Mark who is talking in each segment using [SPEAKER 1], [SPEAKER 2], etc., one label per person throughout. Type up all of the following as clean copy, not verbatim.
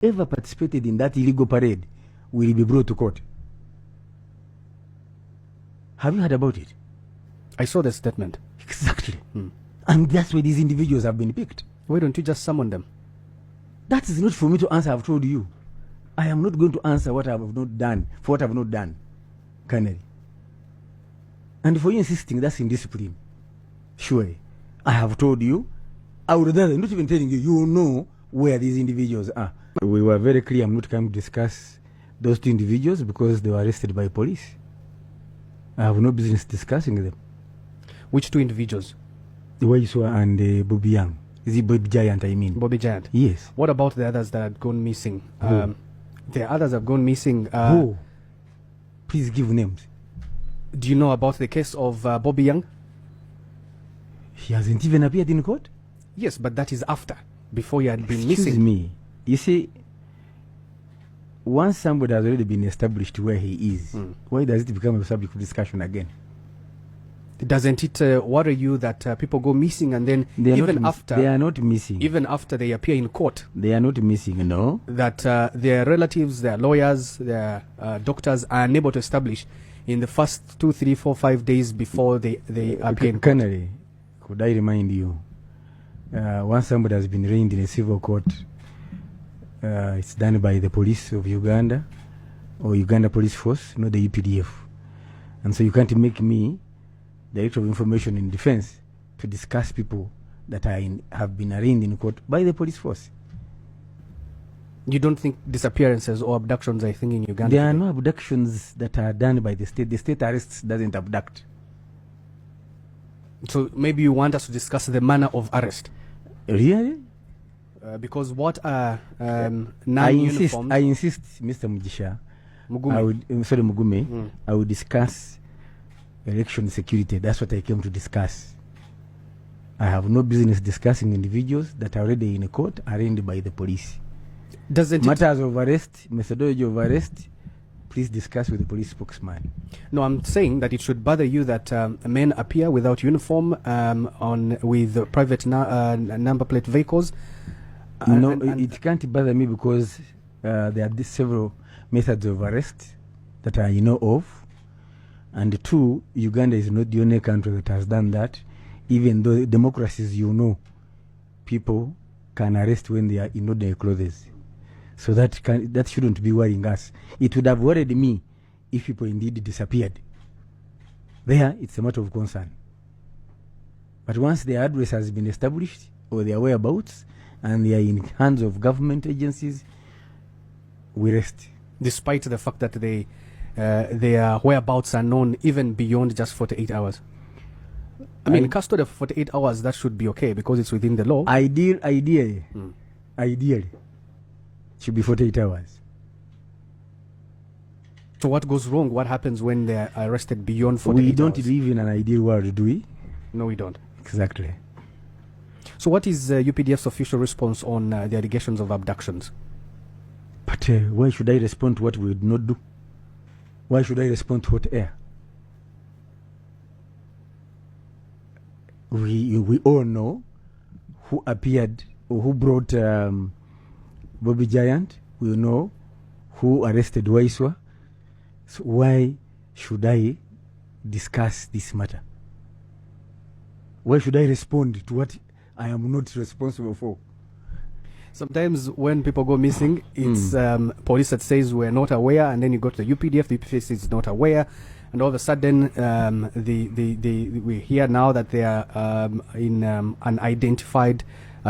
[SPEAKER 1] Whoever participated in that illegal parade will be brought to court. Have you heard about it?
[SPEAKER 2] I saw the statement.
[SPEAKER 1] Exactly. And that's why these individuals have been picked.
[SPEAKER 2] Why don't you just summon them?
[SPEAKER 1] That is not for me to answer. I've told you. I am not going to answer what I have not done, for what I have not done, Colonel. And for you insisting, that's indiscipline. Surely. I have told you. I would rather not even telling you, you know where these individuals are. We were very clear. I'm not coming to discuss those two individuals because they were arrested by police. I have no business discussing them.
[SPEAKER 2] Which two individuals?
[SPEAKER 1] The Waiswa and Bobby Young. Is it Bobby Giant, I mean?
[SPEAKER 2] Bobby Giant?
[SPEAKER 1] Yes.
[SPEAKER 2] What about the others that had gone missing? The others have gone missing.
[SPEAKER 1] Who? Please give names.
[SPEAKER 2] Do you know about the case of Bobby Young?
[SPEAKER 1] He hasn't even appeared in court?
[SPEAKER 2] Yes, but that is after. Before he had been
[SPEAKER 1] Excuse
[SPEAKER 2] missing.
[SPEAKER 1] me. You see, once somebody has already been established where he is, why does it become a subject of discussion again?
[SPEAKER 2] Doesn't it worry you that people go missing and then
[SPEAKER 1] They are
[SPEAKER 2] even
[SPEAKER 1] not
[SPEAKER 2] after
[SPEAKER 1] they are not missing.
[SPEAKER 2] even after they appear in court,
[SPEAKER 1] They are not missing, no.
[SPEAKER 2] that their relatives, their lawyers, their doctors are unable to establish in the first 2, 3, 4, 5 days before they appear in court?
[SPEAKER 1] Colonel, could I remind you, once somebody has been arraigned in a civil court, it's done by the police of Uganda or Uganda Police Force, not the UPDF. And so you can't make me Director of Information in Defense to discuss people that have been arraigned in court by the police force.
[SPEAKER 2] You don't think disappearances or abductions are a thing in Uganda?
[SPEAKER 1] There are
[SPEAKER 2] today?
[SPEAKER 1] no abductions that are done by the state. The state arrests doesn't abduct.
[SPEAKER 2] So maybe you want us to discuss the manner of arrest?
[SPEAKER 1] Really?
[SPEAKER 2] Because what are
[SPEAKER 1] I
[SPEAKER 2] non-uniformed...
[SPEAKER 1] insist, Mr. Mugisha.
[SPEAKER 2] Mugume.
[SPEAKER 1] Sorry, Mugume. I will discuss election security. That's what I came to discuss. I have no business discussing individuals that are already in a court arraigned by the police.
[SPEAKER 2] Doesn't it...
[SPEAKER 1] Matters of arrest, methodology of arrest, please discuss with the police spokesman.
[SPEAKER 2] No, I'm saying that it should bother you that men appear without uniform with private number plate vehicles.
[SPEAKER 1] No, it can't bother me because there are these several methods of arrest that I know of. And two, Uganda is not the only country that has done that. Even though democracies, people can arrest when they are in ordinary clothes. So that shouldn't be worrying us. It would have worried me if people indeed disappeared. There, it's a matter of concern. But once their address has been established, or their whereabouts, and they are in hands of government agencies, we rest.
[SPEAKER 2] Despite the fact that their whereabouts are known even beyond just 48 hours. I mean, custody of 48 hours, that should be okay because it's within the law.
[SPEAKER 1] Ideally, should be 48 hours.
[SPEAKER 2] So what goes wrong? What happens when they're arrested beyond 48 hours?
[SPEAKER 1] We don't live in an ideal world, do we?
[SPEAKER 2] No, we don't.
[SPEAKER 1] Exactly.
[SPEAKER 2] So what is UPDF's official response on the allegations of abductions?
[SPEAKER 1] But why should I respond to what we did not do? Why should I respond to hot air? We all know who appeared or who brought Bobby Giant. We know who arrested Waiswa. So why should I discuss this matter? Why should I respond to what I am not responsible for?
[SPEAKER 2] Sometimes when people go missing, it's police that says we're not aware, and then you go to the UPDF, the UPDF is not aware, and all of a sudden we hear now that they are in unidentified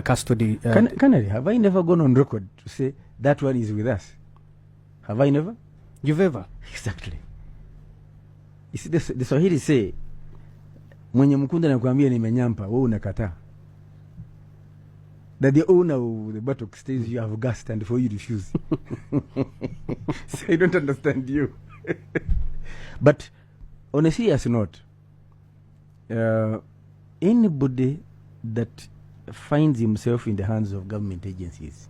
[SPEAKER 2] custody.
[SPEAKER 1] Canary, have I never gone on record to say that one is with us? Have I never?
[SPEAKER 2] You've ever?
[SPEAKER 1] Exactly. You see, the Swahili say, mwenye mkunda na kuambia nimenyampa, wewe unakataa. That the owner of the buttock says you have gas and for you refuse. So I don't understand you. But on a serious note, anybody that finds himself in the hands of government agencies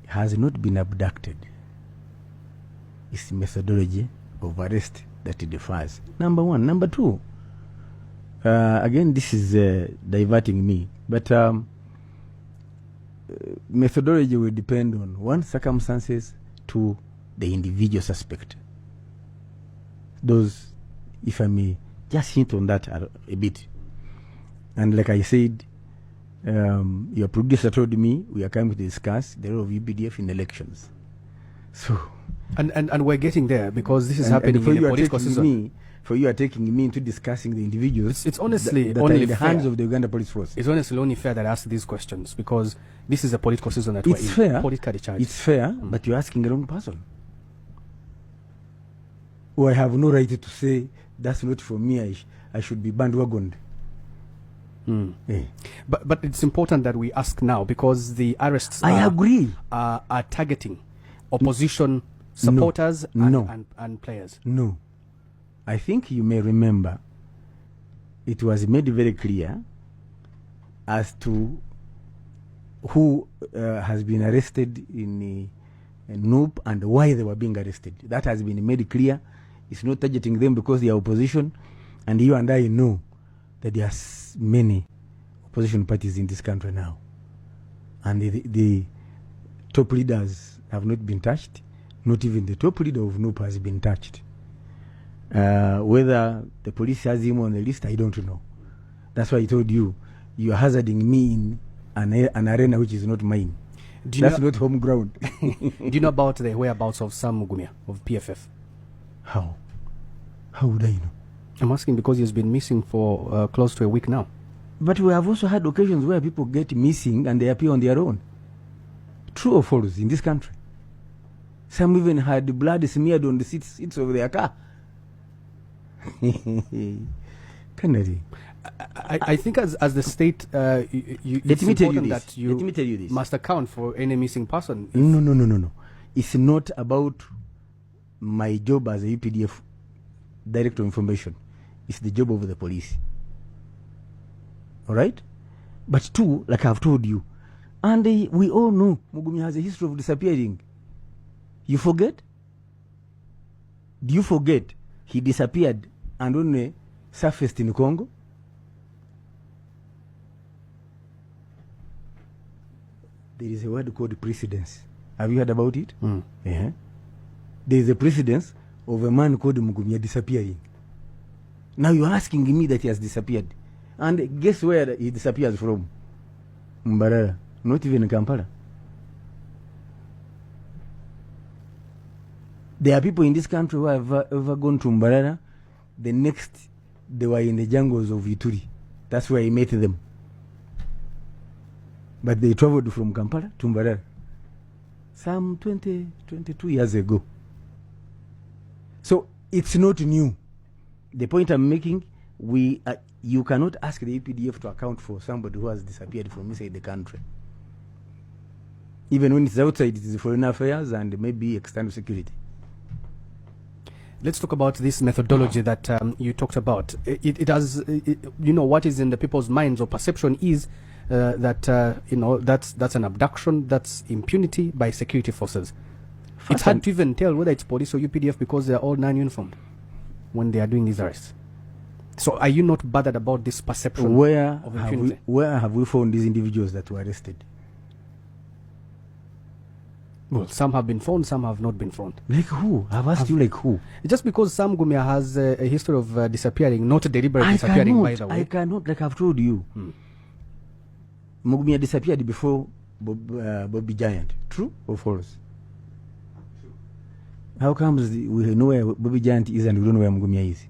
[SPEAKER 1] has not been abducted. It's the methodology of arrest that it differs. Number one. Number two, again, this is diverting me, but methodology will depend on one, circumstances, two, the individual suspect. Those, if I may just hint on that a bit. And like I said, your producer told me we are coming to discuss the role of UPDF in elections. So,
[SPEAKER 2] and we're getting there because this is happening in the political season.
[SPEAKER 1] For you are taking me into discussing the individuals.
[SPEAKER 2] It's honestly
[SPEAKER 1] that
[SPEAKER 2] only
[SPEAKER 1] are in the
[SPEAKER 2] fair.
[SPEAKER 1] hands of the Uganda Police Force.
[SPEAKER 2] It's honestly only fair that I ask these questions because this is a political season that
[SPEAKER 1] it's
[SPEAKER 2] we're in.
[SPEAKER 1] Fair.
[SPEAKER 2] Politically charged.
[SPEAKER 1] It's fair, but you're asking the wrong person. Or I have no right to say that's not for me. I should be bandwagoned. Yeah.
[SPEAKER 2] But it's important that we ask now because the arrests
[SPEAKER 1] I agree
[SPEAKER 2] are targeting opposition supporters and players.
[SPEAKER 1] No. I think you may remember it was made very clear as to who has been arrested in Noop and why they were being arrested. That has been made clear. It's not targeting them because they are opposition, and you and I know that there are many opposition parties in this country now, and the top leaders have not been touched. Not even the top leader of Noop has been touched. Whether the police has him on the list, I don't know. That's why I told you are hazarding me in an arena which is not mine. That's not home ground.
[SPEAKER 2] Do you know about the whereabouts of Sam Mugumya of PFF?
[SPEAKER 1] How would I know?
[SPEAKER 2] I'm asking because he's been missing for close to a week now.
[SPEAKER 1] But we have also had occasions where people get missing and they appear on their own. True or false in this country? Some even had blood smeared on the seats of their car. Canary.
[SPEAKER 2] I think as the state,
[SPEAKER 1] let me tell you this.
[SPEAKER 2] Must account for any missing person.
[SPEAKER 1] No. It's not about my job as a UPDF director of information. It's the job of the police. All right? But two, like I've told you, and we all know Mugumya has a history of disappearing. You forget? Do you forget he disappeared and only surfaced in Congo? There is a word called precedence. Have you heard about it? Yeah. There is a precedence of a man called Mugumya disappearing. Now you're asking me that he has disappeared. And guess where he disappears from? Mbarara. Not even Kampala. There are people in this country who have ever gone to Mbarara. The next, they were in the jungles of Ituri. That's where I met them. But they traveled from Kampala to Mbarara some 22 years ago. So it's not new. The point I'm making, you cannot ask the UPDF to account for somebody who has disappeared from inside the country. Even when it's outside, it is foreign affairs and maybe external security.
[SPEAKER 2] Let's talk about this methodology that you talked about. It has, what is in the people's minds or perception is that that's an abduction, that's impunity by security forces. It's hard to even tell whether it's police or UPDF because they're all non-uniformed when they are doing these arrests. So are you not bothered about this perception of impunity?
[SPEAKER 1] Where have we found these individuals that were arrested?
[SPEAKER 2] Well, some have been found, some have not been found.
[SPEAKER 1] Like who? I've asked you like who?
[SPEAKER 2] Just because Sam Mugumya has a history of disappearing, not deliberately disappearing, by the way.
[SPEAKER 1] I cannot, like I've told you. Mugumya disappeared before Bobby Giant. True or false? How comes we know where Bobby Giant is and we don't know where Mugumya is?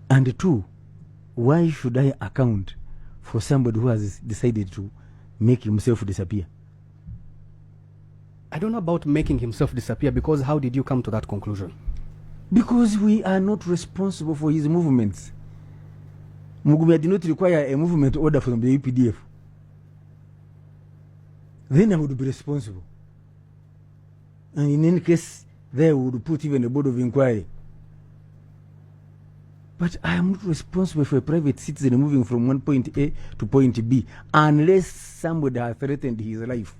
[SPEAKER 1] And two, why should I account for somebody who has decided to make himself disappear?
[SPEAKER 2] I don't know about making himself disappear because how did you come to that conclusion?
[SPEAKER 1] Because we are not responsible for his movements. Mugumya did not require a movement order from the UPDF. Then I would be responsible. And in any case, they would put even a board of inquiry. But I am not responsible for a private citizen moving from one point A to point B unless somebody has threatened his life.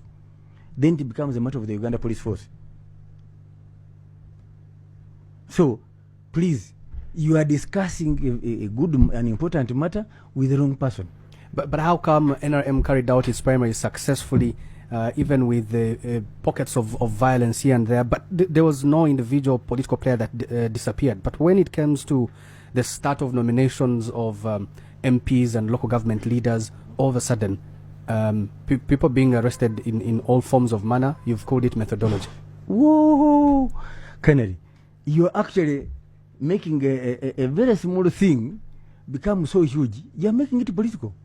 [SPEAKER 1] Then it becomes a matter of the Uganda Police Force. So, please, you are discussing an important matter with the wrong person.
[SPEAKER 2] But how come NRM carried out its primaries successfully, even with the pockets of violence here and there? But there was no individual political player that disappeared. But when it comes to the start of nominations of MPs and local government leaders, all of a sudden, people being arrested in all forms of manner, you've called it methodology.
[SPEAKER 1] Whoa, Kennedy, you're actually making a very small thing become so huge. You're making it political.